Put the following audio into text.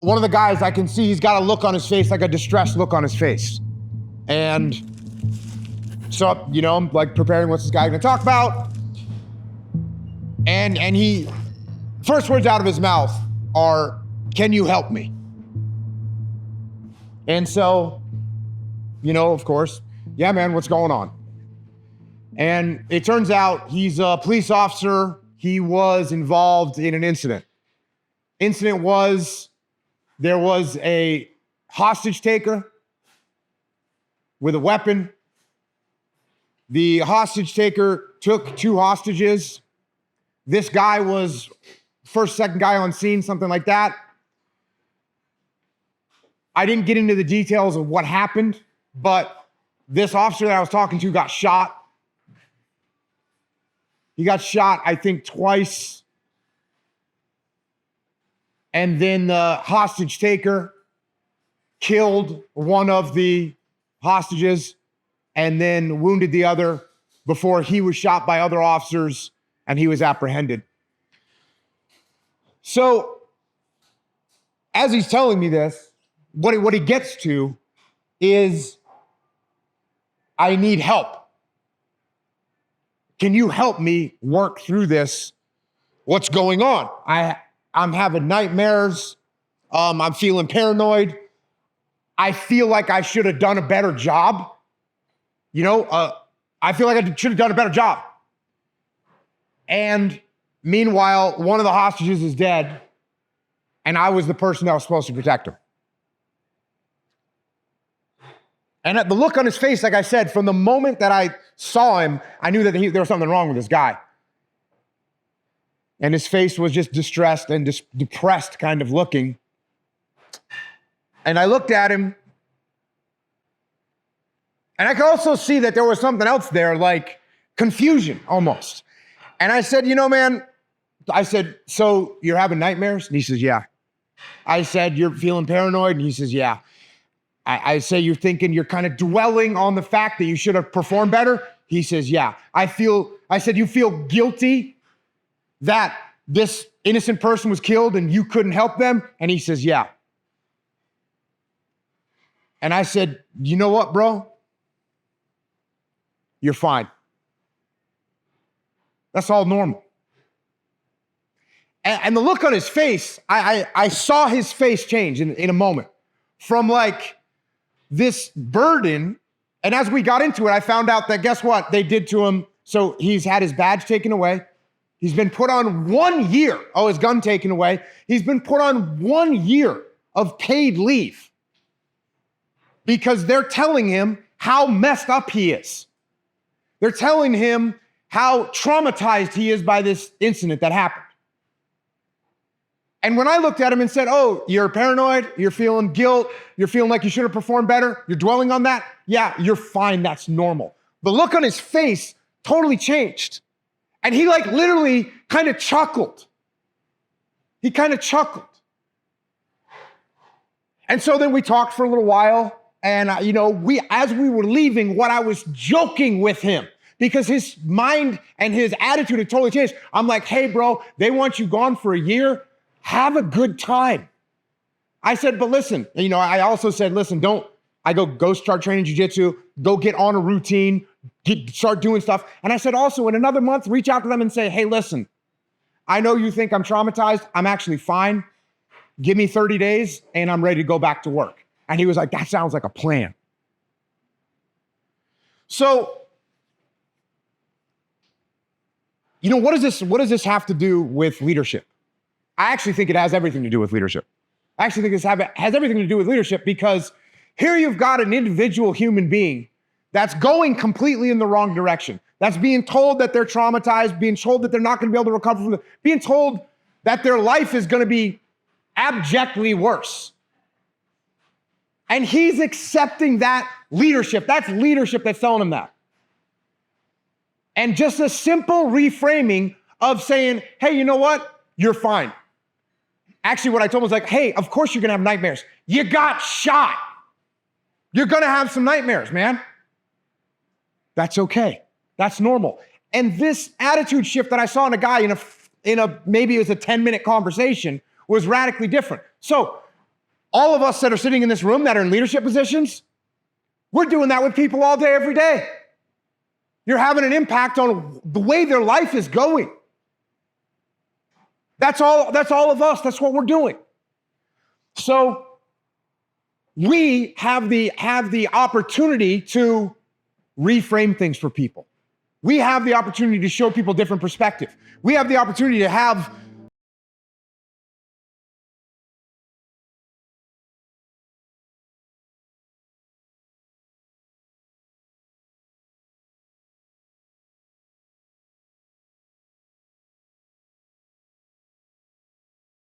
one of the guys, I can see he's got a look on his face, like a distressed look on his face. And so, you know, I'm like preparing what's this guy gonna talk about. And he, first words out of his mouth are, "Can you help me?" And so, you know, of course, "Yeah, man, what's going on?" And it turns out he's a police officer. He was involved in an incident. Incident was, there was a hostage taker with a weapon. The hostage taker took 2 hostages. This guy was first, second guy on scene, something like that. I didn't get into the details of what happened, but this officer that I was talking to got shot. He got shot, I think, twice. And then the hostage taker killed one of the hostages and then wounded the other before he was shot by other officers and he was apprehended. So, as he's telling me this, what he gets to is, "I need help. Can you help me work through this? What's going on? I'm having nightmares. I'm feeling paranoid. I feel like I should have done a better job. You know, I feel like I should have done a better job." And meanwhile, one of the hostages is dead, and I was the person that was supposed to protect him. And at the look on his face, like I said, from the moment that I saw him, I knew that there was something wrong with this guy. And his face was just distressed and depressed kind of looking. And I looked at him, and I could also see that there was something else there, like confusion almost. And I said, "You know, man," I said, "So you're having nightmares?" And he says, "Yeah." I said, "You're feeling paranoid?" And he says, "Yeah." I say, "You're thinking, you're kind of dwelling on the fact that you should have performed better?" He says, "Yeah." I said, "You feel guilty that this innocent person was killed and you couldn't help them?" And he says, "Yeah." And I said, "You know what, bro? You're fine. That's all normal." And the look on his face, I saw his face change in a moment from like this burden. And as we got into it, I found out that, guess what they did to him? So he's had his badge taken away. He's been put on 1 year. Oh, his gun taken away. He's been put on 1 year of paid leave because they're telling him how messed up he is. They're telling him how traumatized he is by this incident that happened. And when I looked at him and said, "Oh, you're paranoid, you're feeling guilt, you're feeling like you should have performed better, you're dwelling on that, yeah, you're fine, that's normal." The look on his face totally changed. And he like literally kind of chuckled. He kind of chuckled. And so then we talked for a little while. And, you know, as we were leaving, what I was joking with him, because his mind and his attitude had totally changed. I'm like, "Hey, bro, they want you gone for a year. Have a good time." I said, "But listen," you know, I also said, "Listen, go start training jiu-jitsu, go get on a routine, start doing stuff." And I said, "Also, in another month, reach out to them and say, 'Hey, listen, I know you think I'm traumatized. I'm actually fine. Give me 30 days and I'm ready to go back to work.'" And he was like, "That sounds like a plan." So, you know, what does this have to do with leadership? I actually think it has everything to do with leadership. I actually think this has everything to do with leadership, because here you've got an individual human being that's going completely in the wrong direction. That's being told that they're traumatized, being told that they're not going to be able to recover from it, being told that their life is going to be abjectly worse. And he's accepting that leadership. That's leadership that's telling him that. And just a simple reframing of saying, "Hey, you know what? You're fine." Actually, what I told him was like, "Hey, of course you're going to have nightmares. You got shot. You're going to have some nightmares, man. That's okay. That's normal." And this attitude shift that I saw in a guy in a maybe it was a 10-minute conversation was radically different. So All of us that are sitting in this room that are in leadership positions, we're doing that with people all day, every day. You're having an impact on the way their life is going. That's all of us. That's what we're doing. So we have the opportunity to reframe things for people. We have the opportunity to show people different perspective. We have the opportunity to have